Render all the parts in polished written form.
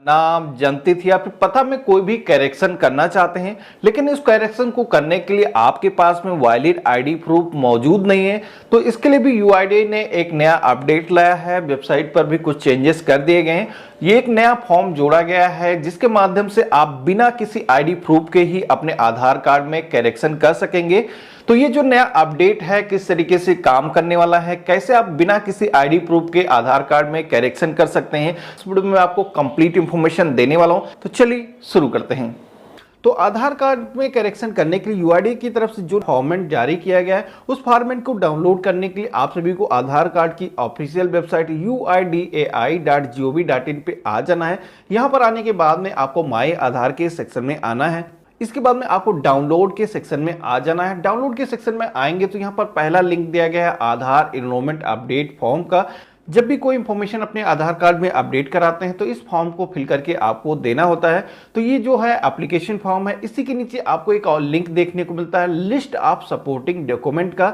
नाम, जन्मतिथि या फिर पता में कोई भी करेक्शन करना चाहते हैं, लेकिन इस करेक्शन को करने के लिए आपके पास में वैलिड आईडी प्रूफ मौजूद नहीं है, तो इसके लिए भी यूआईडीएआई ने एक नया अपडेट लाया है। वेबसाइट पर भी कुछ चेंजेस कर दिए गए हैं। ये एक नया फॉर्म जोड़ा गया है जिसके माध्यम से आप बिना किसी आईडी प्रूफ के ही अपने आधार कार्ड में करेक्शन कर सकेंगे। तो ये जो नया अपडेट है किस तरीके से काम करने वाला है, कैसे आप बिना किसी आईडी प्रूफ के आधार कार्ड में करेक्शन कर सकते हैं, इस वीडियो में मैं आपको कंप्लीट इंफॉर्मेशन देने वाला हूं। तो चलिए शुरू करते हैं। तो आधार कार्ड में करेक्शन करने के लिए यूआईडीएआई की तरफ से जो फॉर्मेट जारी किया गया है, उस फॉर्मेट को डाउनलोड करने के लिए आप सभी को आधार कार्ड की ऑफिशियल वेबसाइट uidai.gov.in पे आ जाना है। यहां पर आने के बाद में आपको माई आधार के सेक्शन में आना है। इसके बाद में आपको डाउनलोड के सेक्शन में आ जाना है। डाउनलोड के सेक्शन में आएंगे तो यहाँ पर पहला लिंक दिया गया है आधार एनरोलमेंट अपडेट फॉर्म का। जब भी कोई इंफॉर्मेशन अपने आधार कार्ड में अपडेट कराते हैं तो इस फॉर्म को फिल करके आपको देना होता है। तो ये जो है एप्लीकेशन फॉर्म है, इसी के नीचे आपको एक और लिंक देखने को मिलता है लिस्ट ऑफ सपोर्टिंग डॉक्यूमेंट का।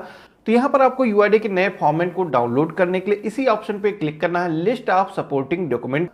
तो यहाँ पर आपको यूआईडीएआई के नए फॉर्मेट को डाउनलोड करने के लिए इसी ऑप्शन पे क्लिक करना है, list of supporting document.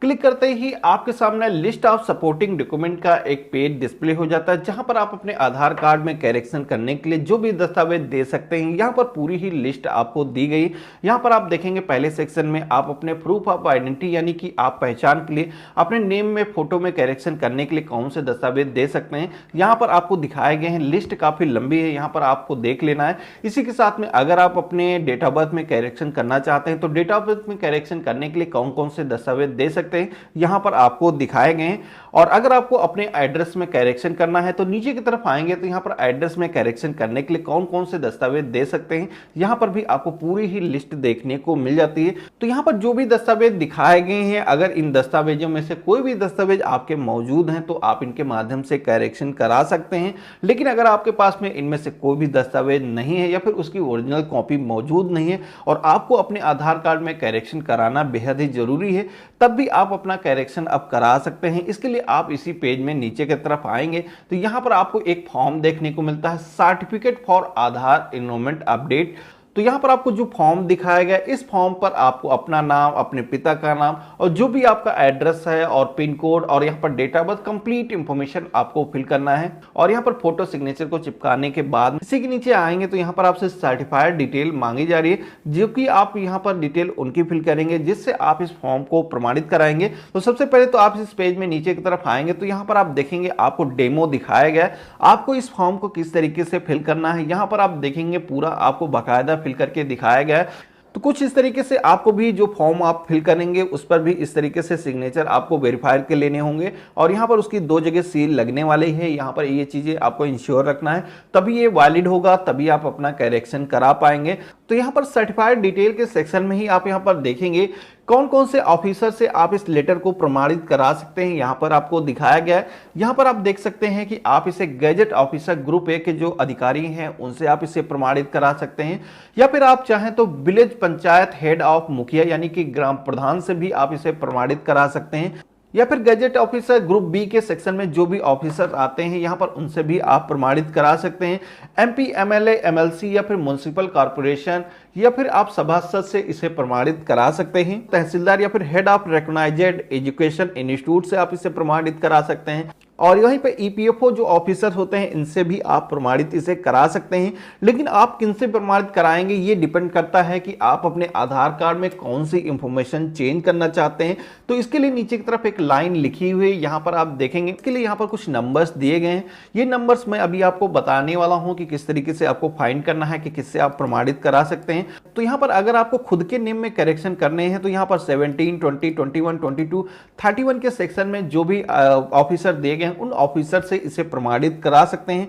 Click करते ही आपके सामने लिस्ट ऑफ सपोर्टिंग डॉक्यूमेंट का एक पेज डिस्प्ले हो जाता है, जहां पर आप अपने आधार कार्ड में करेक्शन करने के लिए जो भी दस्तावेज दे सकते हैं, यहां पर पूरी ही लिस्ट आपको दी गई। यहां पर आप देखेंगे पहले सेक्शन में आप अपने प्रूफ ऑफ आइडेंटिटी यानी कि आप पहचान के लिए अपने नेम में फोटो में करेक्शन करने के लिए कौन से दस्तावेज दे सकते हैं, यहाँ पर आपको दिखाए गए हैं। लिस्ट काफी लंबी है, यहाँ पर आपको देख लेना है। इसी के साथ में अगर आप अपने डेट ऑफ बर्थ में करेक्शन करना चाहते हैं तो डेट ऑफ बर्थ में करेक्शन करने के लिए कौन कौन से दस्तावेज दे सकते हैं, यहां पर आपको दिखाए गए हैं। और अगर आपको अपने एड्रेस में करेक्शन करना है तो नीचे की तरफ आएंगे तो यहां पर एड्रेस में करेक्शन करने के लिए कौन कौन से दस्तावेज दे सकते हैं, यहां पर भी आपको पूरी ही लिस्ट देखने को मिल जाती है। तो यहां पर जो भी दस्तावेज दिखाए गए हैं, अगर इन दस्तावेजों में से कोई भी दस्तावेज आपके मौजूद हैं तो आप इनके माध्यम से करेक्शन करा सकते हैं। लेकिन अगर आपके पास में इनमें से कोई भी दस्तावेज नहीं है या फिर उसकी ओरिजिनल कॉपी मौजूद नहीं है और आपको अपने आधार कार्ड में करेक्शन कराना बेहद ही जरूरी है, तब भी आप अपना करेक्शन अब करा सकते हैं। इसके लिए आप इसी पेज में नीचे की तरफ आएंगे तो यहां पर आपको एक फॉर्म देखने को मिलता है, certificate for Aadhaar enrolment update. तो यहां पर आपको जो फॉर्म दिखाया गया, इस फॉर्म पर आपको अपना नाम, अपने पिता का नाम और जो भी आपका एड्रेस है और पिन कोड और यहां पर date of birth complete information आपको फिल करना है। और यहां पर फोटो सिग्नेचर को चिपकाने के बाद इसी के नीचे आएंगे तो यहां पर आपसे सर्टिफाइड डिटेल मांगी जा रही है, जो कि आप यहां पर डिटेल उनकी फिल करेंगे जिससे आप इस फॉर्म को प्रमाणित कराएंगे। तो सबसे पहले तो आप इस पेज में नीचे की तरफ आएंगे तो यहां पर आप देखेंगे आपको डेमो दिखाया गया है, आपको इस फॉर्म को किस तरीके से फिल करना है। यहां पर आप देखेंगे पूरा आपको बाकायदा फिल करके दिखाया गया है। तो कुछ इस तरीके से आपको भी जो फॉर्म आप फिल करेंगे उस पर भी इस तरीके से सिग्नेचर आपको वेरीफाई के लेने होंगे और यहाँ पर उसकी 2 जगह सील लगने वाली है। यहाँ पर ये चीजें आपको इंश्योर रखना है, तभी ये वैलिड होगा, तभी आप अपना करेक्शन करा पाएंगे। तो यहाँ पर सर्टिफाइड डिटेल के सेक्शन में ही आप यहाँ पर देखेंगे कौन कौन से ऑफिसर से आप इस लेटर को प्रमाणित करा सकते हैं, यहाँ पर आपको दिखाया गया है। यहाँ पर आप देख सकते हैं कि आप इसे गैजेट ऑफिसर ग्रुप ए के जो अधिकारी हैं उनसे आप इसे प्रमाणित करा सकते हैं, या फिर आप चाहें तो विलेज पंचायत हेड ऑफ मुखिया यानी कि ग्राम प्रधान से भी आप इसे प्रमाणित करा सकते हैं, या फिर गैजेट ऑफिसर ग्रुप बी के सेक्शन में जो भी ऑफिसर आते हैं यहाँ पर उनसे भी आप प्रमाणित करा सकते हैं। एमपी, एमएलए, एमएलसी या फिर म्युनिसिपल कॉर्पोरेशन या फिर आप सभासद से इसे प्रमाणित करा सकते हैं। तहसीलदार या फिर head of recognised education institute से आप इसे प्रमाणित करा सकते हैं। और यहीं पे ईपीएफओ जो ऑफिसर होते हैं इनसे भी आप प्रमाणित इसे करा सकते हैं। लेकिन आप किनसे प्रमाणित कराएंगे ये डिपेंड करता है कि आप अपने आधार कार्ड में कौन सी इंफॉर्मेशन चेंज करना चाहते हैं। तो इसके लिए नीचे की तरफ एक लाइन लिखी हुई है, यहाँ पर आप देखेंगे। इसके लिए यहाँ पर कुछ नंबर्स दिए गए हैं, ये नंबर्स मैं अभी आपको बताने वाला हूँ कि किस तरीके से आपको फाइंड करना है कि किससे आप प्रमाणित करा सकते हैं। तो यहाँ पर अगर आपको खुद के नेम में करेक्शन करने हैं तो यहाँ पर 17, 20, 21, 22, 31 के सेक्शन में जो भी ऑफिसर दिए गए उन ऑफिसर से इसे प्रमाणित करा सकते हैं।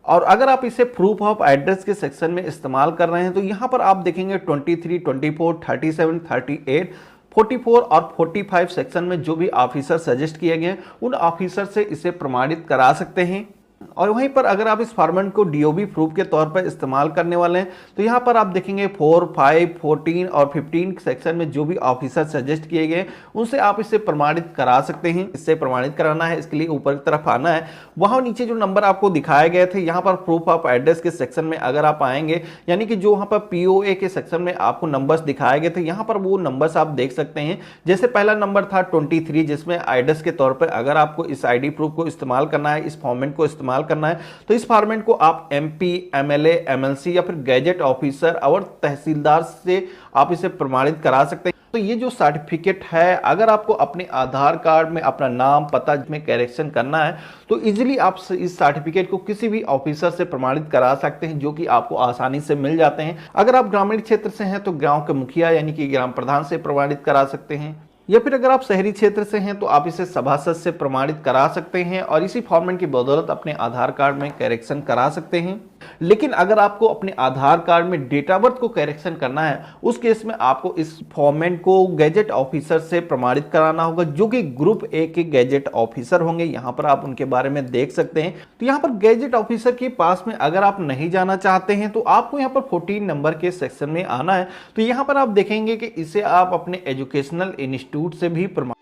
और अगर आप इसे प्रूफ ऑफ एड्रेस के सेक्शन में इस्तेमाल कर रहे हैं तो यहां पर आप देखेंगे 23, 24, 37, 38, 44 और 45 सेक्शन में जो भी ऑफिसर सजेस्ट किए गए उन ऑफिसर से इसे प्रमाणित करा सकते हैं। और वहीं पर अगर आप इस फॉर्मेट को डीओबी प्रूफ के तौर पर इस्तेमाल करने वाले हैं तो यहाँ पर आप देखेंगे 4, 5, 14 और 15 सेक्शन में जो भी ऑफिसर सजेस्ट किए गए उनसे आप इसे प्रमाणित करा सकते हैं। इससे प्रमाणित कराना है, इसके लिए ऊपर की तरफ आना है, वहां नीचे जो नंबर आपको दिखाए गए थे यहाँ पर प्रूफ ऑफ एड्रेस के सेक्शन में अगर आप आएंगे, यानी कि जो वहां पर पीओए के सेक्शन में आपको नंबर्स दिखाए गए थे यहाँ पर वो नंबर्स आप देख सकते हैं। जैसे पहला नंबर था 23 जिसमें एड्रेस के तौर पर अगर आपको इस आईडी प्रूफ को इस्तेमाल करना है, इस फॉर्मेट को इस्तेमाल करना है तो इस फॉर्मेट को आप एमपी, एमएलए, एमएलसी या फिर गैजेट ऑफिसर और तहसीलदार से आप इसे प्रमाणित करा सकते हैं। तो ये जो सर्टिफिकेट है, अगर आपको अपने आधार कार्ड में अपना नाम पता में करेक्शन करना है तो इजीली आप इस सर्टिफिकेट को किसी भी ऑफिसर से प्रमाणित करा सकते हैं, जो कि आपको आसानी से मिल जाते हैं। अगर आप ग्रामीण क्षेत्र से हैं तो गांव के मुखिया यानी कि ग्राम प्रधान से प्रमाणित करा सकते हैं, या फिर अगर आप शहरी क्षेत्र से हैं तो आप इसे सभासद से प्रमाणित करा सकते हैं और इसी फॉर्मेट की बदौलत अपने आधार कार्ड में करेक्शन करा सकते हैं। लेकिन अगर आपको अपने आधार कार्ड में डेट ऑफ बर्थ को करेक्शन करना है उस केस में आपको इस फॉर्मेट को गैजेट ऑफिसर से प्रमाणित कराना होगा, जो कि ग्रुप ए के गैजेट ऑफिसर होंगे। यहां पर आप उनके बारे में देख सकते हैं। तो यहां पर गैजेट ऑफिसर के पास में अगर आप नहीं जाना चाहते हैं तो आपको यहां पर 14 नंबर के सेक्शन में आना है। तो यहां पर आप देखेंगे कि इसे आप अपने एजुकेशनल इंस्टीट्यूट से भी प्रमाणित